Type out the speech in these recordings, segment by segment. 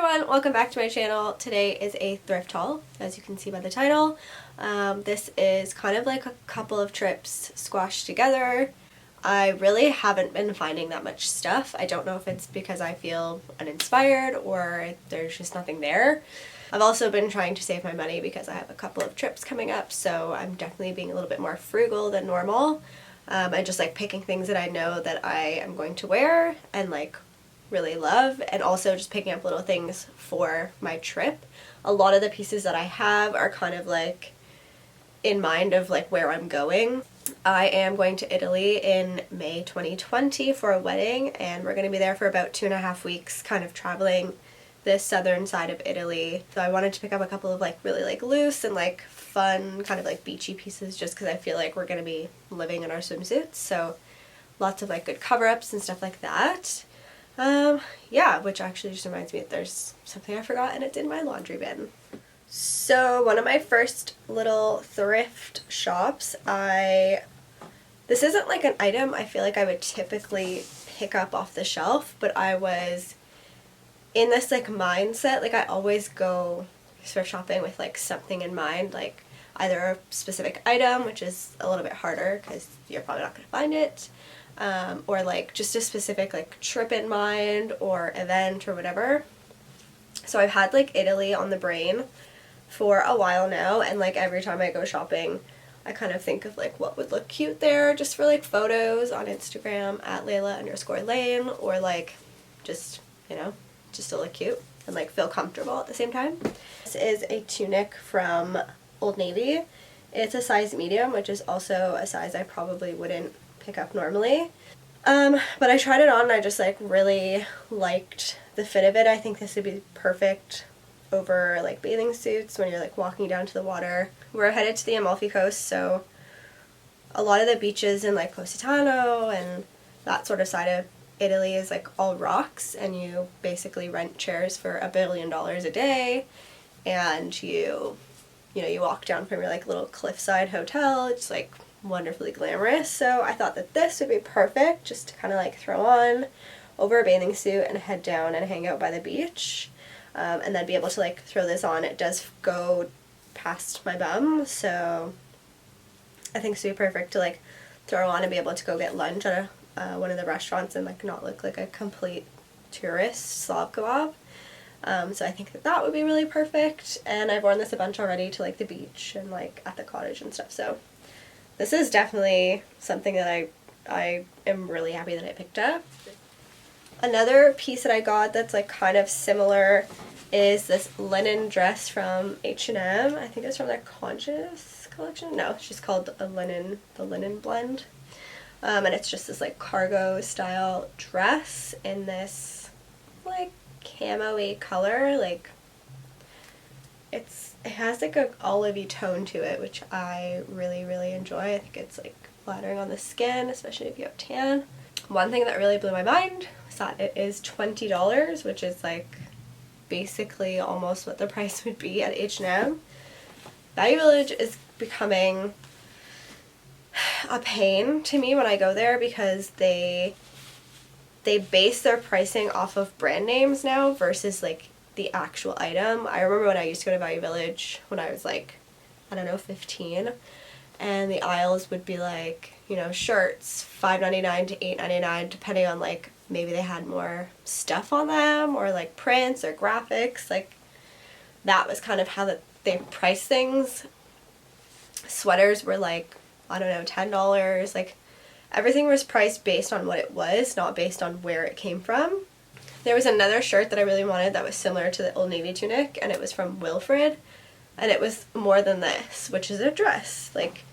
everyone, welcome back to my channel. Today is a thrift haul, as you can see by the title. This is kind of like a couple of trips squashed together. I really haven't been finding that much stuff. I don't know if it's because I feel uninspired or there's just nothing there. I've also been trying to save my money because I have a couple of trips coming up, so I'm definitely being a little bit more frugal than normal. And just like picking things that I know that I am going to wear and like really love, and also just picking up little things for my trip. A lot of the pieces that I have are kind of like in mind of like where I'm going. I am going to Italy in May 2020 for a wedding, and we're going to be there for about 2.5 weeks, kind of traveling the southern side of Italy. So I wanted to pick up a couple of like really like loose and like fun kind of like beachy pieces, just because I feel like we're going to be living in our swimsuits, so lots of like good cover-ups and stuff like that. Yeah, which actually just reminds me that there's something I forgot and it's in my laundry bin. So one of my first little thrift shops, this isn't like an item I feel like I would typically pick up off the shelf, but I was in this like mindset, like I always go thrift shopping with like something in mind, like either a specific item, which is a little bit harder because you're probably not going to find it, or like just a specific like trip in mind or event or whatever. So I've had like Italy on the brain for a while now, and like every time I go shopping I kind of think of like what would look cute there just for like photos on Instagram at layla_lane, or like just, you know, just to look cute and like feel comfortable at the same time. This is a tunic from Old Navy. It's a size medium, which is also a size I probably wouldn't pick up normally. But I tried it on and I just like really liked the fit of it. I think this would be perfect over like bathing suits when you're like walking down to the water. We're headed to the Amalfi Coast, so a lot of the beaches in like Positano and that sort of side of Italy is like all rocks, and you basically rent chairs for $1 billion a day, and you walk down from your like little cliffside hotel. It's like wonderfully glamorous. So I thought that this would be perfect just to kind of like throw on over a bathing suit and head down and hang out by the beach, and then be able to like throw this on. It does go past my bum, so I think this would be perfect to like throw on and be able to go get lunch at one of the restaurants and like not look like a complete tourist Slav kebab. So I think that that would be really perfect, and I've worn this a bunch already to like the beach and like at the cottage and stuff, so this is definitely something that I am really happy that I picked up. Another piece that I got that's like kind of similar is this linen dress from H&M. I think it's from their Conscious collection. No, it's just called the Linen Blend. And it's just this like cargo style dress in this like camo-y color. Like it has like a olivey tone to it, which I really, really enjoy. I think it's like flattering on the skin, especially if you have tan. One thing that really blew my mind was that it is $20, which is like basically almost what the price would be at H&M. Value Village is becoming a pain to me when I go there because they base their pricing off of brand names now versus like the actual item. I remember when I used to go to Value Village when I was like, I don't know, 15, and the aisles would be like, you know, shirts $5.99 to $8.99 depending on like maybe they had more stuff on them or like prints or graphics. Like that was kind of how they priced things. Sweaters were like, I don't know, $10. Like everything was priced based on what it was, not based on where it came from. There was another shirt that I really wanted that was similar to the Old Navy tunic, and it was from Wilfred, and it was more than this, which is a dress. Like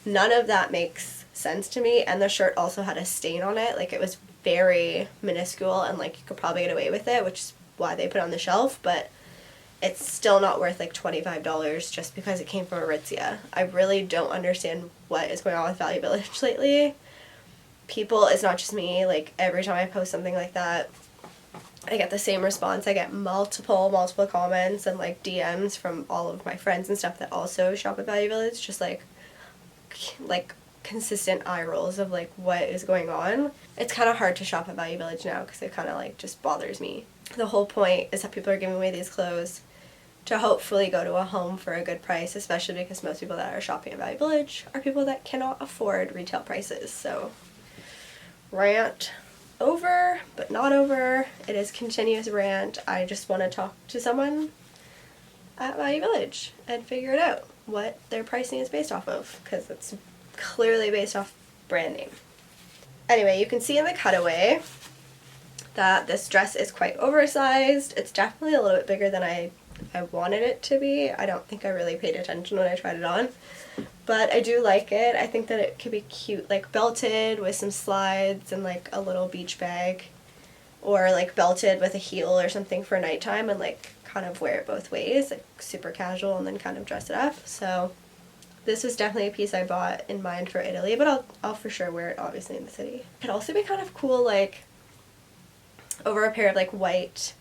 none of that makes sense to me, and the shirt also had a stain on it. Like it was very minuscule and like you could probably get away with it, which is why they put it on the shelf, but it's still not worth like $25 just because it came from Aritzia. I really don't understand what is going on with Value Village lately. People, it's not just me, like every time I post something like that I get the same response. I get multiple comments and like DMs from all of my friends and stuff that also shop at Value Village, just like consistent eye rolls of like what is going on. It's kind of hard to shop at Value Village now because it kind of like just bothers me The whole point is that people are giving away these clothes to hopefully go to a home for a good price, especially because most people that are shopping at Value Village are people that cannot afford retail prices. So, rant over, but not over. It is continuous rant. I just want to talk to someone at Value Village and figure it out, what their pricing is based off of, because it's clearly based off brand name. Anyway, you can see in the cutaway that this dress is quite oversized. It's definitely a little bit bigger than I wanted it to be. I don't think I really paid attention when I tried it on, but I do like it. I think that it could be cute, like belted with some slides and like a little beach bag, or like belted with a heel or something for nighttime and like kind of wear it both ways, like super casual and then kind of dress it up. So this was definitely a piece I bought in mind for Italy, but I'll for sure wear it obviously in the city. It could also be kind of cool like over a pair of like white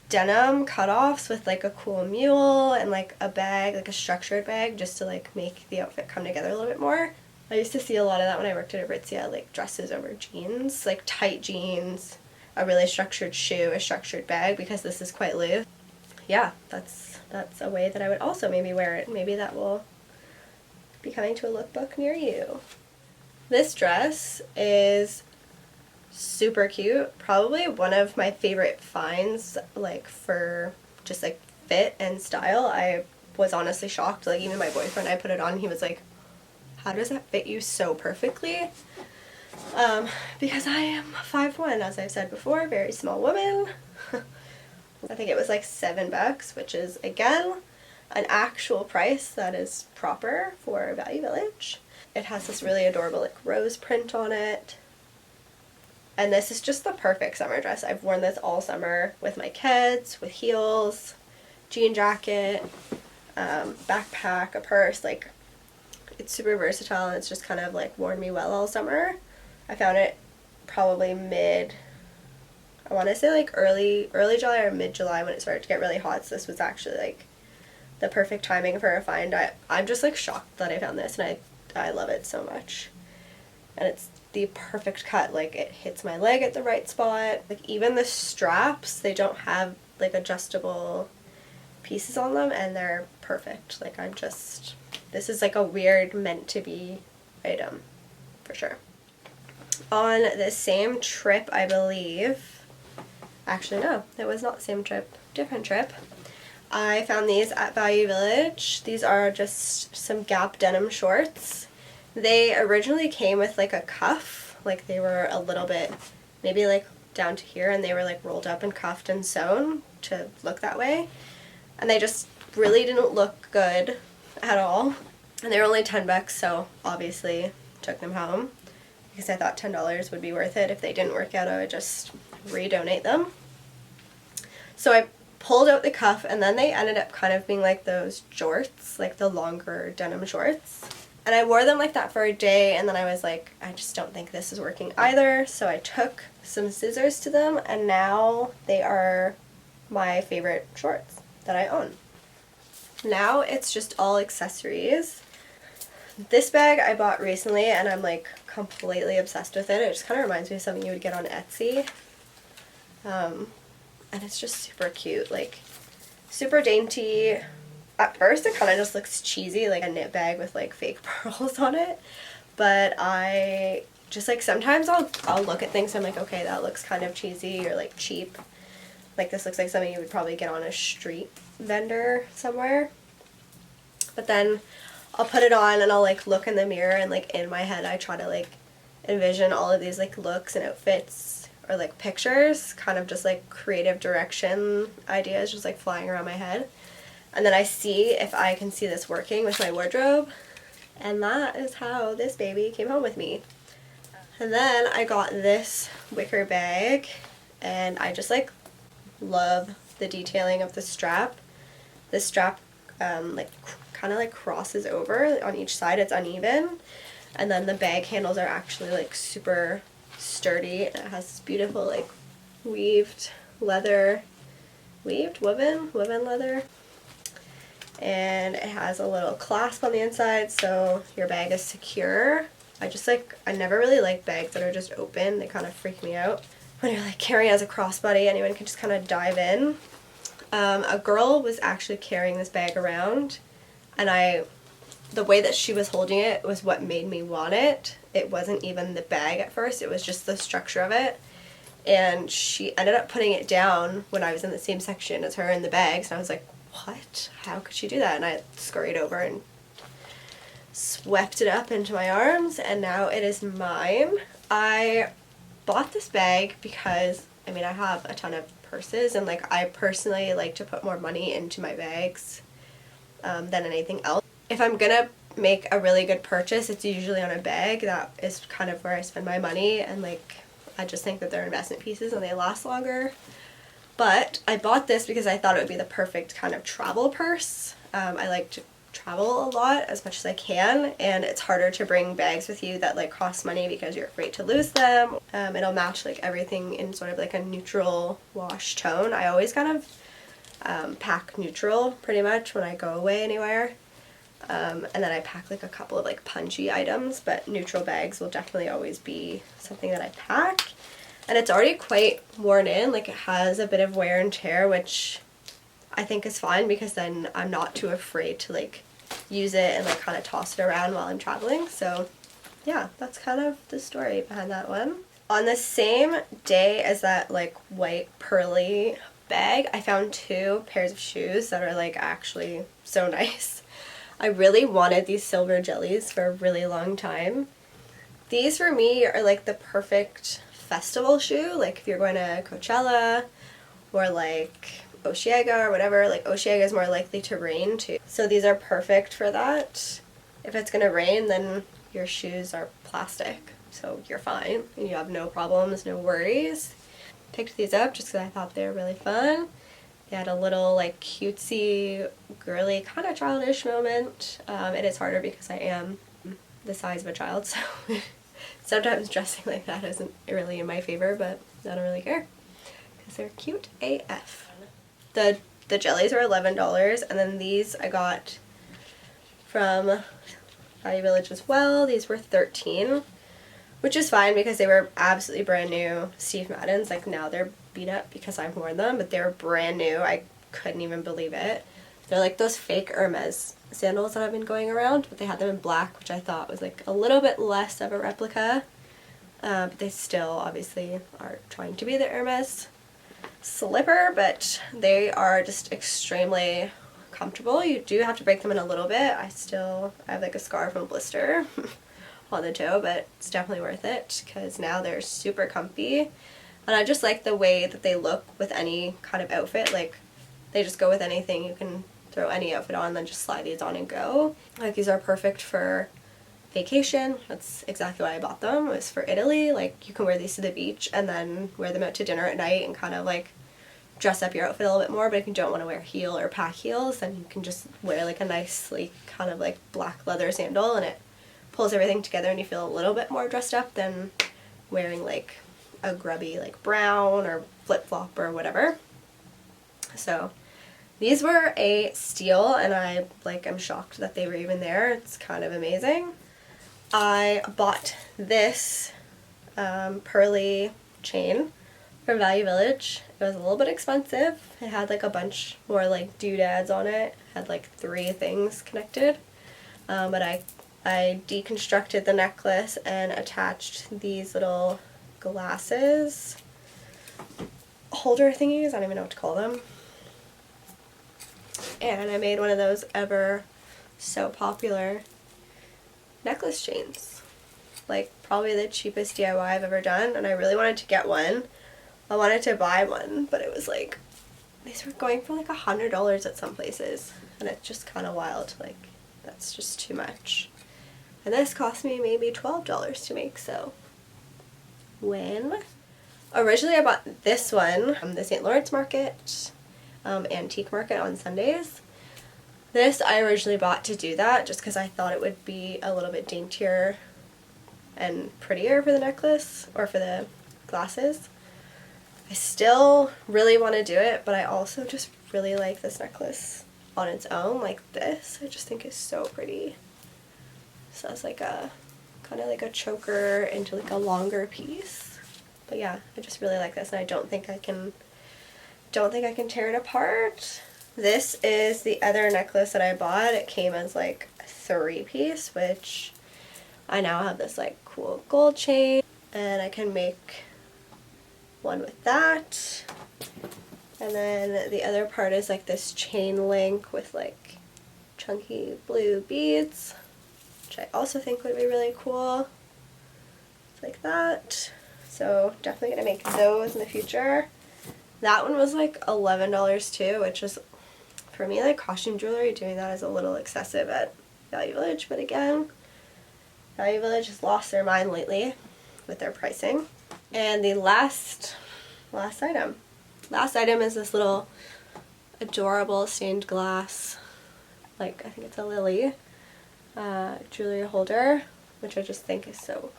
denim cutoffs with like a cool mule and like a bag, like a structured bag, just to like make the outfit come together a little bit more. I used to see a lot of that when I worked at Aritzia, like dresses over jeans, like tight jeans, a really structured shoe, a structured bag, because this is quite loose. Yeah, that's a way that I would also maybe wear it. Maybe that will be coming to a lookbook near you. This dress is super cute. Probably one of my favorite finds, like for just like fit and style. I was honestly shocked. Like even my boyfriend, I put it on, he was like, how does that fit you so perfectly? Because I am 5'1", as I've said before, very small woman. I think it was like $7, which is again an actual price that is proper for Value Village. It has this really adorable like rose print on it. And this is just the perfect summer dress. I've worn this all summer with my kids, with heels, jean jacket, backpack, a purse. Like, it's super versatile and it's just kind of like worn me well all summer. I found it probably I want to say like early July or mid-July when it started to get really hot. So this was actually like the perfect timing for a find. I'm just like shocked that I found this, and I love it so much. And it's the perfect cut. Like it hits my leg at the right spot. Like even the straps, they don't have like adjustable pieces on them, and they're perfect. Like this is like a weird meant to be item for sure. On the same trip, I believe, actually no, it was not the same trip, different trip, I found these at Value Village. These are just some Gap denim shorts. They originally came with like a cuff, like they were a little bit maybe like down to here, and they were like rolled up and cuffed and sewn to look that way, and they just really didn't look good at all, and they were only $10, so obviously took them home because I thought $10 would be worth it. If they didn't work out, I would just redonate them. So I pulled out the cuff, and then they ended up kind of being like those jorts, like the longer denim shorts. And I wore them like that for a day, and then I was like, I just don't think this is working either. So I took some scissors to them, and now they are my favorite shorts that I own. Now it's just all accessories. This bag I bought recently, and I'm like completely obsessed with it. It just kind of reminds me of something you would get on Etsy. And it's just super cute, like super dainty. At first it kind of just looks cheesy, like a knit bag with like fake pearls on it, but I just like sometimes I'll look at things and I'm like, okay, that looks kind of cheesy or like cheap. Like this looks like something you would probably get on a street vendor somewhere. But then I'll put it on and I'll like look in the mirror, and like in my head I try to like envision all of these like looks and outfits or like pictures, kind of just like creative direction ideas just like flying around my head. And then I see if I can see this working with my wardrobe, and that is how this baby came home with me. And then I got this wicker bag, and I just like love the detailing of the strap. This strap like kind of like crosses over on each side. It's uneven, and then the bag handles are actually like super sturdy, and it has this beautiful like woven leather, and it has a little clasp on the inside so your bag is secure. I never really like bags that are just open. They kind of freak me out. when you're like carrying as a crossbody, anyone can just kind of dive in. A girl was actually carrying this bag around, and the way that she was holding it was what made me want it. It wasn't even the bag at first, it was just the structure of it. And she ended up putting it down when I was in the same section as her in the bags, and I was like, what? How could she do that? And I scurried over and swept it up into my arms, and now it is mine. I bought this bag because, I mean, I have a ton of purses, and like I personally like to put more money into my bags than anything else. If I'm gonna make a really good purchase, it's usually on a bag. That is kind of where I spend my money, and like I just think that they're investment pieces and they last longer. But I bought this because I thought it would be the perfect kind of travel purse. I like to travel a lot as much as I can, and it's harder to bring bags with you that like cost money because you're afraid to lose them. It'll match like everything in sort of like a neutral wash tone. I always kind of pack neutral pretty much when I go away anywhere. And then I pack like a couple of like punchy items, but neutral bags will definitely always be something that I pack. And it's already quite worn in, like it has a bit of wear and tear, which I think is fine because then I'm not too afraid to like use it and like kind of toss it around while I'm traveling. So yeah, that's kind of the story behind that one. On the same day as that like white pearly bag, I found 2 pairs of shoes that are like actually so nice. I really wanted these silver jellies for a really long time. These for me are like the perfect festival shoe, like if you're going to Coachella or like Osheaga or whatever. Like Osheaga is more likely to rain too, so these are perfect for that. If it's gonna rain, then your shoes are plastic, so you're fine and you have no problems, no worries. Picked these up just because I thought they were really fun. They had a little like cutesy, girly, kind of childish moment. It is harder because I am the size of a child, so sometimes dressing like that isn't really in my favor, but I don't really care because they're cute AF. The jellies are $11, and then these I got from Value Village as well. These were $13, which is fine because they were absolutely brand new Steve Maddens. Like now they're beat up because I've worn them, but they were brand new. I couldn't even believe it. They're like those fake Hermes sandals that have been going around, but they had them in black, which I thought was like a little bit less of a replica. But they still obviously are trying to be the Hermes slipper, but they are just extremely comfortable. You do have to break them in a little bit. I have like a scar from a blister on the toe, but it's definitely worth it because now they're super comfy. And I just like the way that they look with any kind of outfit. Like they just go with anything. You can throw any outfit on and then just slide these on and go. Like these are perfect for vacation. That's exactly why I bought them. It was for Italy. Like you can wear these to the beach and then wear them out to dinner at night and kind of like dress up your outfit a little bit more. But if you don't want to wear heel or pack heels, then you can just wear like a nice sleek kind of like black leather sandal, and it pulls everything together and you feel a little bit more dressed up than wearing like a grubby like brown or flip-flop or whatever. So these were a steal, and I'm shocked that they were even there. It's kind of amazing. I bought this pearly chain from Value Village. It was a little bit expensive. It had like a bunch more like doodads on it. It had like 3 things connected. But I deconstructed the necklace and attached these little glasses holder thingies. I don't even know what to call them. And I made one of those ever so popular necklace chains. Like probably the cheapest DIY I've ever done, and I really wanted to get one. I wanted to buy one, but it was like, these were going for like $100 at some places, and it's just kind of wild. Like that's just too much. And this cost me maybe $12 to make, so win. Originally I bought this one from the St. Lawrence Market, antique market on Sundays. This I originally bought to do that just because I thought it would be a little bit daintier and prettier for the necklace or for the glasses. I still really want to do it, but I also just really like this necklace on its own, like this. I just think it's so pretty. So it's like a kind of like a choker into like a longer piece. But yeah, I just really like this, and I don't think I can tear it apart. This is the other necklace that I bought. It came as like a 3-piece, which I now have this like cool gold chain, and I can make one with that. And then the other part is like this chain link with like chunky blue beads, which I also think would be really cool. Like that. So definitely gonna make those in the future. That one was like $11 too, which is, for me, like costume jewelry, doing that is a little excessive at Value Village. But again, Value Village has lost their mind lately with their pricing. And the last item. Last item is this little adorable stained glass, like I think it's a lily, jewelry holder, which I just think is so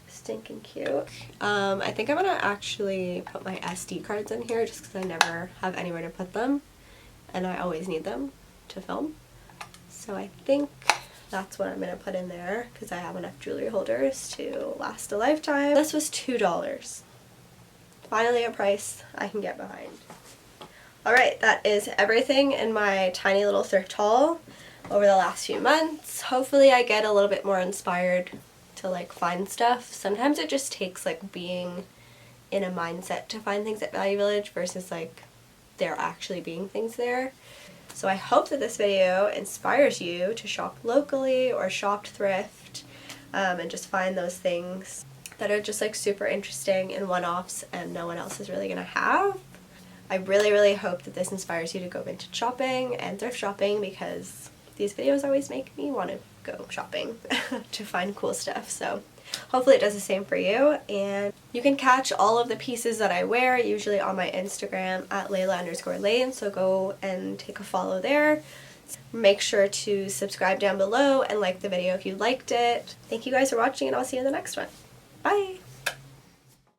stinking cute. I think I'm gonna actually put my SD cards in here just because I never have anywhere to put them, and I always need them to film. So I think that's what I'm gonna put in there because I have enough jewelry holders to last a lifetime. This was $2. Finally a price I can get behind. Alright, that is everything in my tiny little thrift haul over the last few months. Hopefully I get a little bit more inspired to like find stuff. Sometimes it just takes like being in a mindset to find things at Value Village versus like there actually being things there. So I hope that this video inspires you to shop locally or shop thrift, and just find those things that are just like super interesting and one-offs and no one else is really gonna have. I really hope that this inspires you to go vintage shopping and thrift shopping, because these videos always make me want to go shopping to find cool stuff. So hopefully it does the same for you, and you can catch all of the pieces that I wear usually on my Instagram at layla_lane, so go and take a follow there. Make sure to subscribe down below and like the video if you liked it. Thank you guys for watching, and I'll see you in the next one. Bye!